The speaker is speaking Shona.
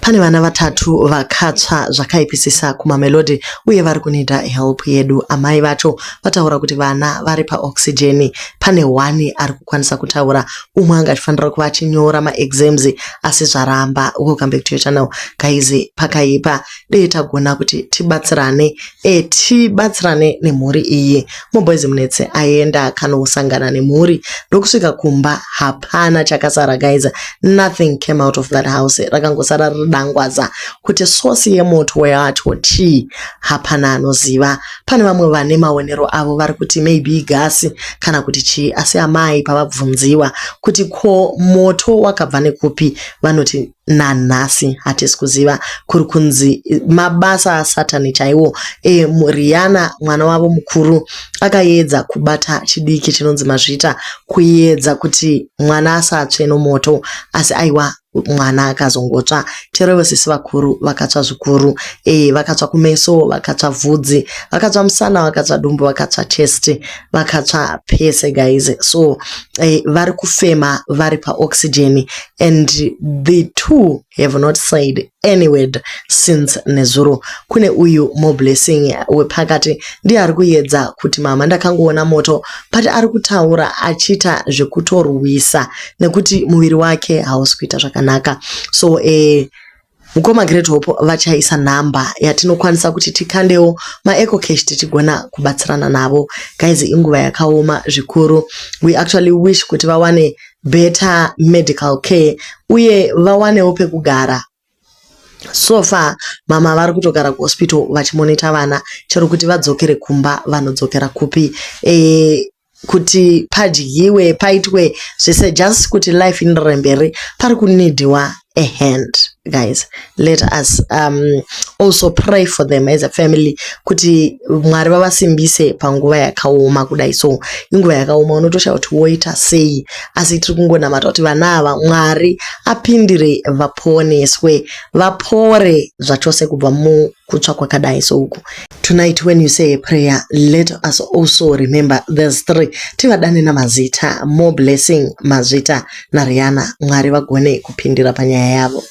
Pane vana vatatu vakatsva zvakaipisisa kuMamelodi uye vari kunida help yedu. Amai vacho vataura kuti vana vari paoxygen. Pane wani ari kukwanisa kutaura, umwe anga achifanira kuva achinyora maexams asi zvaramba. Welcome back to your channel guys. Pakaipa dei tagona kuti tibatsirane nemhuri iyi. Moboys Munetse aenda kanosangana nemhuri ndokusvika kumba hapana chakasara guys. Nothing came out of that house. Rakangosara ridangwaza kuti source yemoto yacho chi hapana anoziva. Pane vamwe vane maonero avo vari kuti maybe gas kana kuti chi, asi amai pavabvunziwa kuti ko moto wakabva nekupi vanoti nanhasi hatisi kuziva. Kuri kunzi mabasa asatani chaiwo. Rihanna mwana wavo mukuru akaedza kubata chidiki chinonzi mazvita kuedza kuti mwana asatsve nomoto, asi aiwa mwana akazongotsva. Chero vosisi vakuru vakatsva zvikuru. Vakatsva kumeso, vakatsva vhudzi, vakatsva musana, vakatsva dumbu, vakatsva chest, vakatsva pese guys. So vari kufema vari paoxygen, and the two have not said any word since nezuro. Kune uyu Moblessing wepakati ndiye ari kuedza kuti mama ndakangoona moto, but ari kutaura achita zvekutorwisa nekuti muviri wake hausi kuita zvakanaka. So Mukoma Great Hope vachaisa namba yatinokwanisa kuti tikandewo maEco Cash tichigona kubatsirana navo guys. Inguva yakaoma zvikuru. We actually wish kuti vawane better medical care uye vawanewo pekugara. So far mama vari kutogara kuhospital vachimonita vana, chero kuti vadzokere kumba vanodzokera kupi. Kuti padyiwe paitwe zvese just kuti life indire mberi pari kunidiwa a hand guys. Let us also pray for them as a family kuti Mwari vavasimbise panguva yakaoma kudai. So inguva yakaoma unotoshaya kuti woita sei, asi tiri kungonamata kuti vana ava Mwari apindire vaponeswe, vapore zvachose kubva mukutsva kwakadai. So tonight when you say a prayer, let us also remember there's three. Tivadane namazita Moblessing, Mazvita naRihanna. Mwari vagone kupindira panyaya yavo.